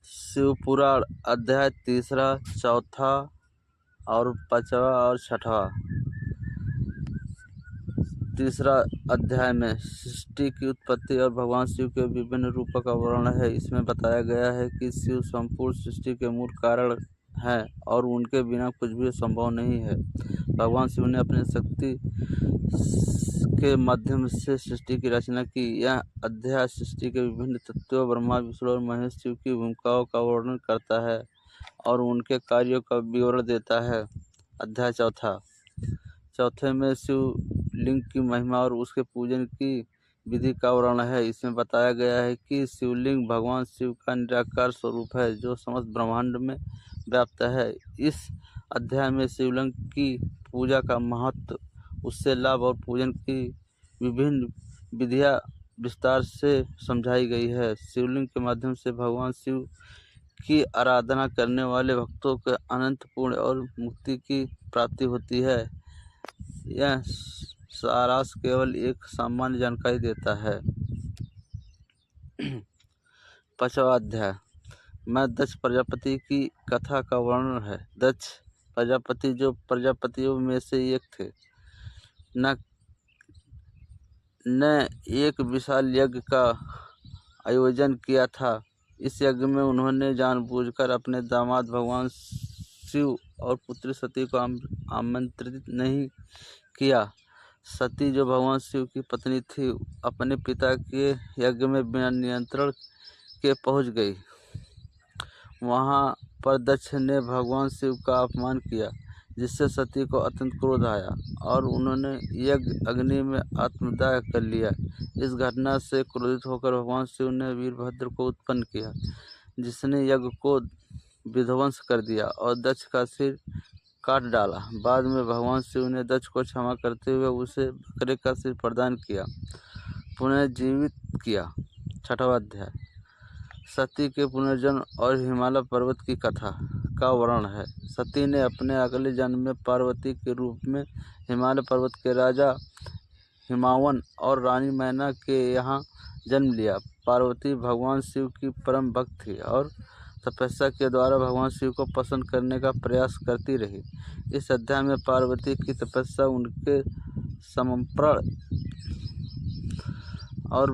शिवपुराण अध्याय 3, 4 और 5वां और 6वां। तीसरा अध्याय में सृष्टि की उत्पत्ति और भगवान शिव के विभिन्न रूपों का वर्णन है। इसमें बताया गया है कि शिव संपूर्ण सृष्टि के मूल कारण हैं और उनके बिना कुछ भी संभव नहीं है। भगवान शिव ने अपनी शक्ति के माध्यम से सृष्टि की रचना की। यह अध्याय सृष्टि के विभिन्न तत्वों ब्रह्मा, विष्णु और महेश शिव की भूमिकाओं का वर्णन करता है और उनके कार्यों का विवरण देता है। अध्याय चौथे में शिवलिंग की महिमा और उसके पूजन की विधि का वर्णन है। इसमें बताया गया है कि शिवलिंग भगवान शिव का निराकार स्वरूप है जो समस्त ब्रह्मांड में व्याप्त है। इस अध्याय में शिवलिंग की पूजा का महत्व, उससे लाभ और पूजन की विभिन्न विधियां विस्तार से समझाई गई है। शिवलिंग के माध्यम से भगवान शिव की आराधना करने वाले भक्तों के अनंत पुण्य और मुक्ति की प्राप्ति होती है। यह सारांश केवल एक सामान्य जानकारी देता है। 5वां अध्याय में दक्ष प्रजापति की कथा का वर्णन है। दक्ष प्रजापति, जो प्रजापतियों में से एक थे, ने एक विशाल यज्ञ का आयोजन किया था। इस यज्ञ में उन्होंने जानबूझकर अपने दामाद भगवान शिव और पुत्री सती को आमंत्रित नहीं किया। सती, जो भगवान शिव की पत्नी थी, अपने पिता के यज्ञ में बिना नियंत्रण के पहुंच गई। वहां पर दक्ष ने भगवान शिव का अपमान किया, जिससे सती को अत्यंत क्रोध आया और उन्होंने यज्ञ अग्नि में आत्मदाह कर लिया। इस घटना से क्रोधित होकर भगवान शिव ने वीरभद्र को उत्पन्न किया, जिसने यज्ञ को विध्वंस कर दिया और दक्ष का सिर काट डाला। बाद में भगवान शिव ने दक्ष को क्षमा करते हुए उसे बकरे का सिर प्रदान किया, पुनर्जीवित किया। 6वां अध्याय सती के पुनर्जन्म और हिमालय पर्वत की कथा का वर्णन है। सती ने अपने अगले जन्म में पार्वती के रूप में हिमालय पर्वत के राजा हिमावन और रानी मैना के यहाँ जन्म लिया। पार्वती भगवान शिव की परम भक्त थी और तपस्या के द्वारा भगवान शिव को प्रसन्न करने का प्रयास करती रही। इस अध्याय में पार्वती की तपस्या, उनके समर्पण और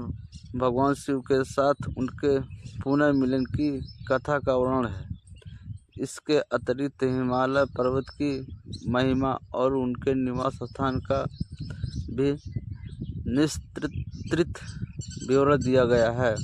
भगवान शिव के साथ उनके पुनर्मिलन की कथा का वर्णन है। इसके अतिरिक्त हिमालय पर्वत की महिमा और उनके निवास स्थान का भी विस्तृत विवरण दिया गया है।